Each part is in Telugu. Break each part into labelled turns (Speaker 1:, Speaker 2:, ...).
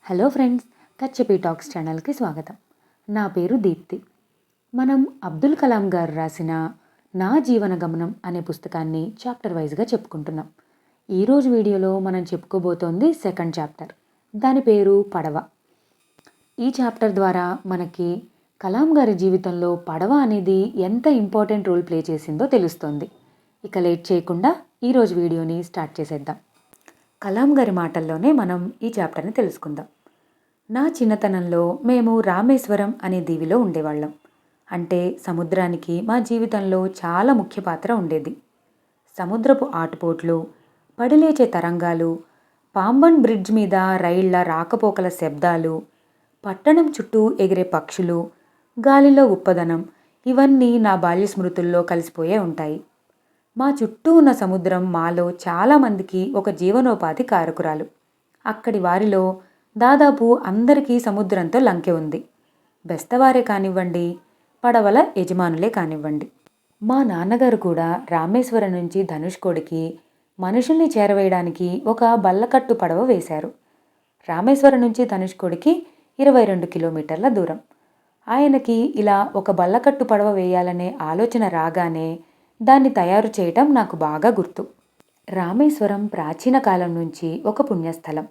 Speaker 1: హలో ఫ్రెండ్స్, కచ్చపి టాక్స్ ఛానల్కి స్వాగతం. నా పేరు దీప్తి. మనం అబ్దుల్ కలాం గారు రాసిన నా జీవన గమనం అనే పుస్తకాన్ని చాప్టర్ వైజ్గా చెప్పుకుంటున్నాం. ఈరోజు వీడియోలో మనం చెప్పుకోబోతోంది సెకండ్ చాప్టర్. దాని పేరు పడవ. ఈ చాప్టర్ ద్వారా మనకి కలాం గారి జీవితంలో పడవ అనేది ఎంత ఇంపార్టెంట్ రోల్ ప్లే చేసిందో తెలుస్తుంది. ఇక లేట్ చేయకుండా ఈరోజు వీడియోని స్టార్ట్ చేసేద్దాం. కలాం గారి మాటల్లోనే మనం ఈ చాప్టర్ని తెలుసుకుందాం. నా చిన్నతనంలో మేము రామేశ్వరం అనే దీవిలో ఉండేవాళ్ళం. అంటే సముద్రానికి మా జీవితంలో చాలా ముఖ్య పాత్ర ఉండేది. సముద్రపు ఆటుపోట్లు, పడిలేచే తరంగాలు, పాంబన్ బ్రిడ్జ్ మీద రైళ్ల రాకపోకల శబ్దాలు, పట్టణం చుట్టూ ఎగిరే పక్షులు, గాలిలో ఉప్పదనం, ఇవన్నీ నా బాల్య స్మృతుల్లో కలిసిపోయే ఉంటాయి. మా చుట్టూ ఉన్న సముద్రం మాలో చాలామందికి ఒక జీవనోపాధి కారకురాలు. అక్కడి వారిలో దాదాపు అందరికీ సముద్రంతో లంకె ఉంది. బెస్తవారే కానివ్వండి, పడవల యజమానులే కానివ్వండి. మా నాన్నగారు కూడా రామేశ్వరం నుంచి ధనుష్కోడికి మనుషుల్ని చేరవేయడానికి ఒక బల్లకట్టు పడవ వేశారు. రామేశ్వరం నుంచి ధనుష్కోడికి 22 కిలోమీటర్ల దూరం. ఆయనకి ఇలా ఒక బల్లకట్టు పడవ వేయాలనే ఆలోచన రాగానే దాన్ని తయారు చేయటం నాకు బాగా గుర్తు. రామేశ్వరం ప్రాచీన కాలం నుంచి ఒక పుణ్యస్థలం.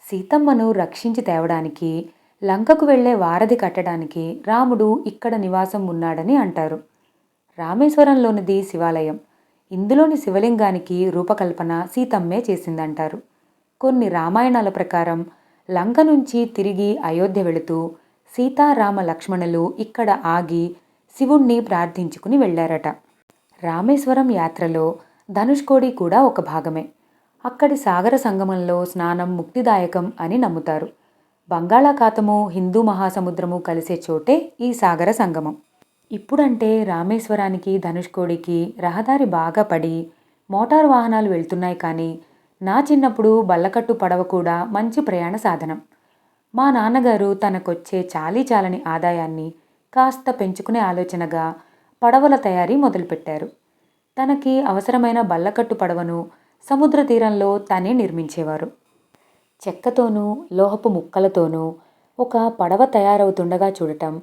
Speaker 1: సీతమ్మను రక్షించి తేవడానికి, లంకకు వెళ్లే వారధి కట్టడానికి రాముడు ఇక్కడ నివాసం ఉన్నాడని అంటారు. రామేశ్వరంలోనిది శివాలయం. ఇందులోని శివలింగానికి రూపకల్పన సీతమ్మే చేసిందంటారు. కొన్ని రామాయణాల ప్రకారం లంక నుంచి తిరిగి అయోధ్య వెళుతూ సీతారామ లక్ష్మణులు ఇక్కడ ఆగి శివుణ్ణి ప్రార్థించుకుని వెళ్లారట. రామేశ్వరం యాత్రలో ధనుష్కోడి కూడా ఒక భాగమే. అక్కడి సాగర సంగమంలో స్నానం ముక్తిదాయకం అని నమ్ముతారు. బంగాళాఖాతము, హిందూ మహాసముద్రము కలిసే చోటే ఈ సాగర సంగమం. ఇప్పుడంటే రామేశ్వరానికి ధనుష్కోడికి రహదారి బాగా పడి మోటారు వాహనాలు వెళ్తున్నాయి. కానీ నా చిన్నప్పుడు బల్లకట్టు పడవ కూడా మంచి ప్రయాణ సాధనం. మా నాన్నగారు తనకొచ్చే చాలీచాలని ఆదాయాన్ని కాస్త పెంచుకునే ఆలోచనగా పడవల తయారీ మొదలుపెట్టారు. తనకి అవసరమైన బల్లకట్టు పడవను సముద్ర తీరంలో తనే నిర్మించేవారు. చెక్కతోనూ లోహపు ముక్కలతోనూ ఒక పడవ తయారవుతుండగా చూడటం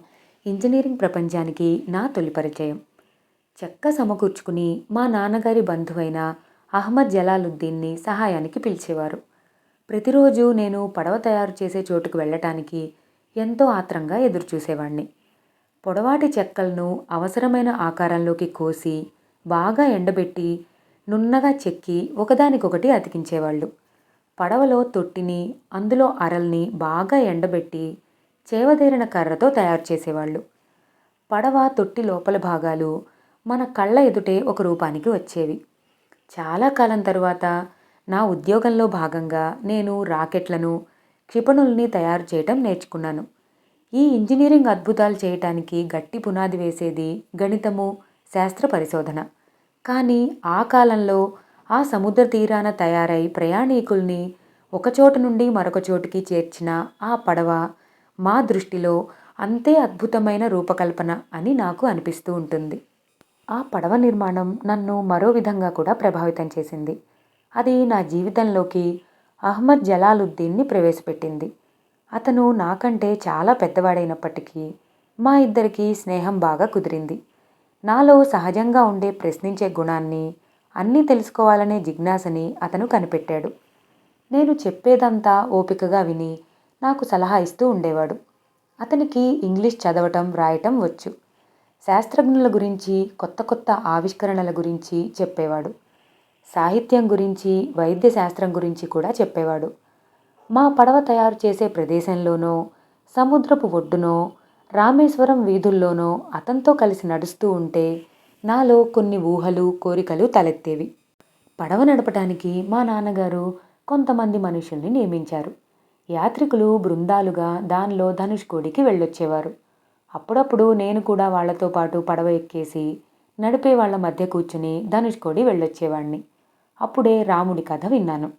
Speaker 1: ఇంజనీరింగ్ ప్రపంచానికి నా తొలి పరిచయం. చెక్క సమకూర్చుకుని మా నాన్నగారి బంధువైన అహ్మద్ జలాలుద్దీన్ని సహాయానికి పిలిచేవారు. ప్రతిరోజు నేను పడవ తయారు చేసే చోటుకు వెళ్ళటానికి ఎంతో ఆత్రంగా ఎదురుచూసేవాణ్ణి. పొడవాటి చెక్కలను అవసరమైన ఆకారంలోకి కోసి బాగా ఎండబెట్టి నున్నగా చెక్కి ఒకదానికొకటి అతికించేవాళ్ళు. పడవలో తొట్టిని, అందులో అరల్ని బాగా ఎండబెట్టి చేవదేరిన కర్రతో తయారు చేసేవాళ్ళు. పడవ తొట్టి లోపల భాగాలు మన కళ్ళ ఎదుటే ఒక రూపానికి వచ్చేవి. చాలా కాలం తరువాత నా ఉద్యోగంలో భాగంగా నేను రాకెట్లను, క్షిపణుల్ని తయారు చేయటం నేర్చుకున్నాను. ఈ ఇంజనీరింగ్ అద్భుతాలు చేయటానికి గట్టి పునాది వేసేది గణితము, శాస్త్ర పరిశోధన. కానీ ఆ కాలంలో ఆ సముద్ర తీరాన తయారై ప్రయాణికుల్ని ఒకచోటు నుండి మరొక చోటుకి చేర్చిన ఆ పడవ మా దృష్టిలో అంతే అద్భుతమైన రూపకల్పన అని నాకు అనిపిస్తూ ఉంటుంది. ఆ పడవ నిర్మాణం నన్ను మరో విధంగా కూడా ప్రభావితం చేసింది. అది నా జీవితంలోకి అహ్మద్ జలాలుద్దీన్ని ప్రవేశపెట్టింది. అతను నాకంటే చాలా పెద్దవాడైనప్పటికీ మా ఇద్దరికీ స్నేహం బాగా కుదిరింది. నాలో సహజంగా ఉండే ప్రశ్నించే గుణాన్ని, అన్నీ తెలుసుకోవాలనే జిజ్ఞాసని అతను కనిపెట్టాడు. నేను చెప్పేదంతా ఓపికగా విని నాకు సలహా ఇస్తూ ఉండేవాడు. అతనికి ఇంగ్లీష్ చదవటం, రాయటం వచ్చు. శాస్త్రజ్ఞుల గురించి, కొత్త కొత్త ఆవిష్కరణల గురించి చెప్పేవాడు. సాహిత్యం గురించి, వైద్య శాస్త్రం గురించి కూడా చెప్పేవాడు. మా పడవ తయారు చేసే ప్రదేశంలోనో, సముద్రపు ఒడ్డునో, రామేశ్వరం వీధుల్లోనో అతనితో కలిసి నడుస్తూ ఉంటే నాలో కొన్ని ఊహలు, కోరికలు తలెత్తేవి. పడవ నడపటానికి మా నాన్నగారు కొంతమంది మనుషుల్ని నియమించారు. యాత్రికులు బృందాలుగా దానిలో ధనుష్కోడికి వెళ్ళొచ్చేవారు. అప్పుడప్పుడు నేను కూడా వాళ్లతో పాటు పడవ ఎక్కేసి నడిపే వాళ్ల మధ్య కూర్చుని ధనుష్కోడి వెళ్ళొచ్చేవాణ్ణి. అప్పుడే రాముడి కథ విన్నాను.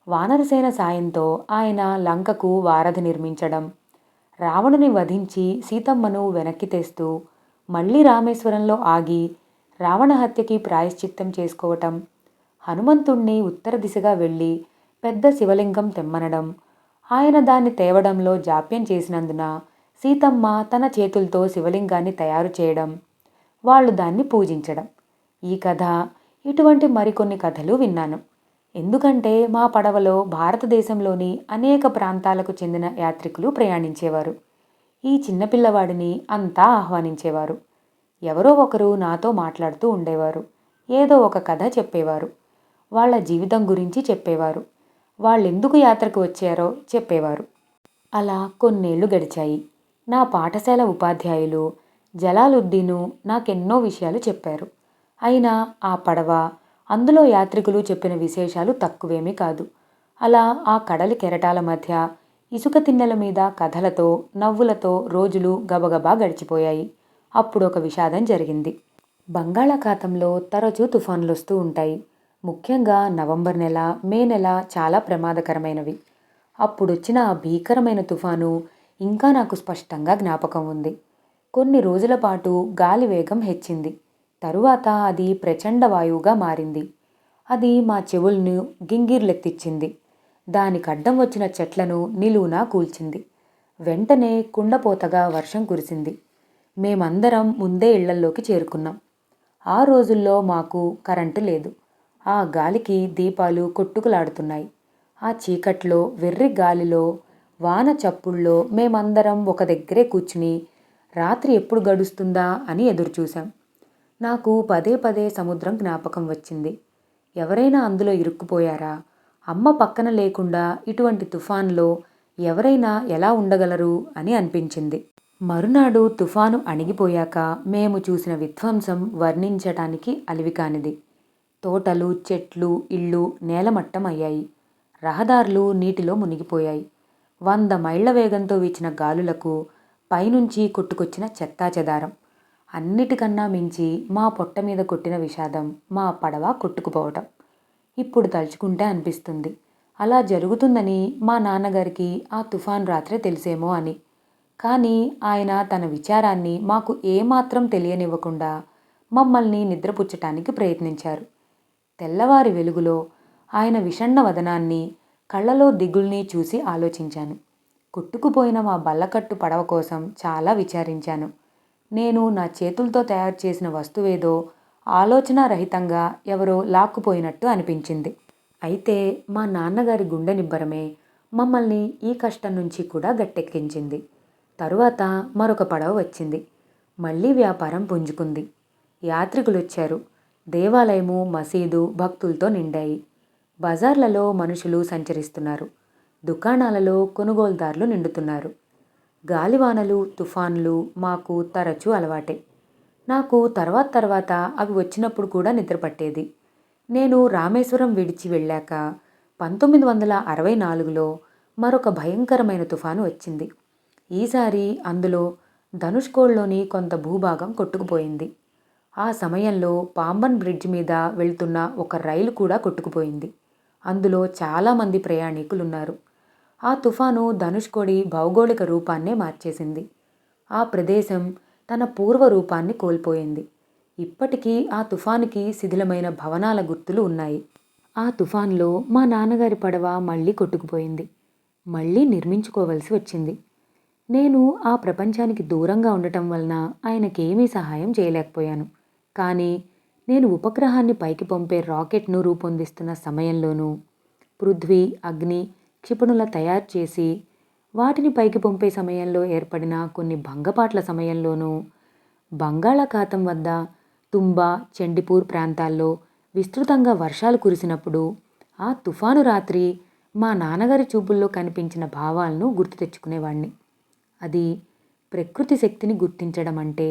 Speaker 1: వానరసేన సాయంతో ఆయన లంకకు వారధి నిర్మించడం, రావణుని వధించి సీతమ్మను వెనక్కి తెస్తూ మళ్లీ రామేశ్వరంలో ఆగి రావణ హత్యకి ప్రాయశ్చిత్తం చేసుకోవటం, హనుమంతుణ్ణి ఉత్తర దిశగా వెళ్ళి పెద్ద శివలింగం తెమ్మనడం, ఆయన దాన్ని తేవడంలో జాప్యం చేసినందున సీతమ్మ తన చేతులతో శివలింగాన్ని తయారు చేయడం, వాళ్ళు దాన్ని పూజించడం. ఈ కథ, ఇటువంటి మరికొన్ని కథలు విన్నాను. ఎందుకంటే మా పడవలో భారతదేశంలోని అనేక ప్రాంతాలకు చెందిన యాత్రికులు ప్రయాణించేవారు. ఈ చిన్నపిల్లవాడిని అంతా ఆహ్వానించేవారు. ఎవరో ఒకరు నాతో మాట్లాడుతూ ఉండేవారు. ఏదో ఒక కథ చెప్పేవారు. వాళ్ళ జీవితం గురించి చెప్పేవారు. వాళ్ళెందుకు యాత్రకు వచ్చారో చెప్పేవారు. అలా కొన్నేళ్లు గడిచాయి. నా పాఠశాల ఉపాధ్యాయులు జలాలుద్దీను నాకెన్నో విషయాలు చెప్పారు. అయినా ఆ పడవ, అందులో యాత్రికులు చెప్పిన విశేషాలు తక్కువేమీ కాదు. అలా ఆ కడలి కెరటాల మధ్య ఇసుక తిన్నెల మీద కథలతో, నవ్వులతో రోజులు గబగబా గడిచిపోయాయి. అప్పుడొక విషాదం జరిగింది. బంగాళాఖాతంలో తరచూ తుఫాన్లు వస్తూ ఉంటాయి. ముఖ్యంగా నవంబర్ నెల, మే నెల చాలా ప్రమాదకరమైనవి. అప్పుడొచ్చిన ఆ భీకరమైన తుఫాను ఇంకా నాకు స్పష్టంగా జ్ఞాపకం ఉంది. కొన్ని రోజుల పాటు గాలి వేగం హెచ్చింది. తరువాత అది ప్రచండ వాయువుగా మారింది. అది మా చెవులను గింగిర్లెత్తిచ్చింది. దానికడ్డం వచ్చిన చెట్లను నిలువునా కూల్చింది. వెంటనే కుండపోతగా వర్షం కురిసింది. మేమందరం ముందే ఇళ్లల్లోకి చేరుకున్నాం. ఆ రోజుల్లో మాకు కరెంటు లేదు. ఆ గాలికి దీపాలు కొట్టుకులాడుతున్నాయి. ఆ చీకట్లో, వెర్రి గాలిలో, వాన చప్పుళ్ళో మేమందరం ఒక దగ్గరే కూర్చుని రాత్రి ఎప్పుడు గడుస్తుందా అని ఎదురుచూశాం. నాకు పదే పదే సముద్రం జ్ఞాపకం వచ్చింది. ఎవరైనా అందులో ఇరుక్కుపోయారా? అమ్మ పక్కన లేకుండా ఇటువంటి తుఫాన్లో ఎవరైనా ఎలా ఉండగలరు అని అనిపించింది. మరునాడు తుఫాను అణిగిపోయాక మేము చూసిన విధ్వంసం వర్ణించటానికి అలివికానిది. తోటలు, చెట్లు, ఇళ్ళు నేలమట్టం అయ్యాయి. రహదారులు నీటిలో మునిగిపోయాయి. 100 మైళ్ల వేగంతో వీచిన గాలులకు పైనుంచి కొట్టుకొచ్చిన చెత్తాచెదారం. అన్నిటికన్నా మించి మా పొట్ట మీద కొట్టిన విషాదం మా పడవ కొట్టుకుపోవటం. ఇప్పుడు తలుచుకుంటే అనిపిస్తుంది, అలా జరుగుతుందని మా నాన్నగారికి ఆ తుఫాన్ రాత్రే తెలిసేమో అని. కానీ ఆయన తన విచారాన్ని మాకు ఏమాత్రం తెలియనివ్వకుండా మమ్మల్ని నిద్రపుచ్చటానికి ప్రయత్నించారు. తెల్లవారి వెలుగులో ఆయన విషణ్ణ వదనాన్ని, కళ్ళలో దిగుల్ని చూసి ఆలోచించాను. కొట్టుకుపోయిన మా బల్లకట్టు పడవ కోసం చాలా విచారించాను. నేను నా చేతులతో తయారు చేసిన వస్తువేదో ఆలోచనారహితంగా ఎవరో లాక్కుపోయినట్టు అనిపించింది. అయితే మా నాన్నగారి గుండె నిబ్బరమే మమ్మల్ని ఈ కష్టం నుంచి కూడా గట్టెక్కించింది. తరువాత మరొక పడవ వచ్చింది. మళ్ళీ వ్యాపారం పుంజుకుంది. యాత్రికులొచ్చారు. దేవాలయము, మసీదు భక్తులతో నిండాయి. బజార్లలో మనుషులు సంచరిస్తున్నారు. దుకాణాలలో కొనుగోలుదారులు నిండుతున్నారు. గాలివానలు, తుఫాన్లు మాకు తరచూ అలవాటే. నాకు తర్వాత అవి వచ్చినప్పుడు కూడా నిద్రపట్టేది. నేను రామేశ్వరం విడిచి వెళ్ళాక 1964లో మరొక భయంకరమైన తుఫాను వచ్చింది. ఈసారి అందులో ధనుష్కోడ్లోని కొంత భూభాగం కొట్టుకుపోయింది. ఆ సమయంలో పాంబన్ బ్రిడ్జ్ మీద వెళ్తున్న ఒక రైలు కూడా కొట్టుకుపోయింది. అందులో చాలామంది ప్రయాణికులున్నారు. ఆ తుఫాను ధనుష్కోడి భౌగోళిక రూపాన్నే మార్చేసింది. ఆ ప్రదేశం తన పూర్వ రూపాన్ని కోల్పోయింది. ఇప్పటికీ ఆ తుఫానుకి శిథిలమైన భవనాల గుర్తులు ఉన్నాయి. ఆ తుఫాన్లో మా నాన్నగారి పడవ మళ్ళీ కొట్టుకుపోయింది. మళ్ళీ నిర్మించుకోవలసి వచ్చింది. నేను ఆ ప్రపంచానికి దూరంగా ఉండటం వలన ఆయనకేమీ సహాయం చేయలేకపోయాను. కానీ నేను ఉపగ్రహాన్ని పైకి పంపే రాకెట్ను రూపొందిస్తున్న సమయంలోనూ, పృథ్వీ, అగ్ని, క్షిపణుల తయారు చేసి వాటిని పైకి పంపే సమయంలో ఏర్పడిన కొన్ని భంగపాట్ల సమయంలోనూ, బంగాళాఖాతం వద్ద తుంబా, చండిపూర్ ప్రాంతాల్లో విస్తృతంగా వర్షాలు కురిసినప్పుడు ఆ తుఫాను రాత్రి మా నాన్నగారి చూపుల్లో కనిపించిన భావాలను గుర్తు తెచ్చుకునేవాణ్ణి. అది ప్రకృతి శక్తిని గుర్తించడం అంటే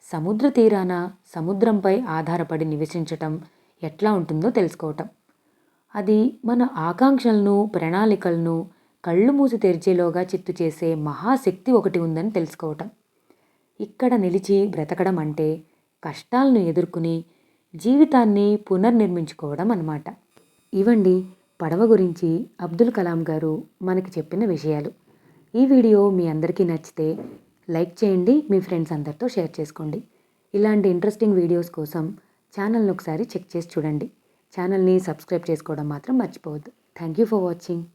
Speaker 1: సముద్ర తీరాన సముద్రంపై ఆధారపడి నివసించటం ఎట్లా ఉంటుందో తెలుసుకోవటం. అది మన ఆకాంక్షలను, ప్రణాళికలను కళ్ళు మూసి తెరిచేలోగా చిత్తు చేసే మహాశక్తి ఒకటి ఉందని తెలుసుకోవటం. ఇక్కడ నిలిచి బ్రతకడం అంటే కష్టాలను ఎదుర్కొని జీవితాన్ని పునర్నిర్మించుకోవడం అన్నమాట. ఇవండి పడవ గురించి అబ్దుల్ కలాం గారు మనకి చెప్పిన విషయాలు. ఈ వీడియో మీ అందరికీ నచ్చితే లైక్ చేయండి, మీ ఫ్రెండ్స్ అందరితో షేర్ చేసుకోండి. ఇలాంటి ఇంట్రెస్టింగ్ వీడియోస్ కోసం ఛానల్ని ఒకసారి చెక్ చేసి చూడండి. ఛానల్ని సబ్స్క్రైబ్ చేసుకోవడం మాత్రం మర్చిపోవద్దు. Thank you for watching.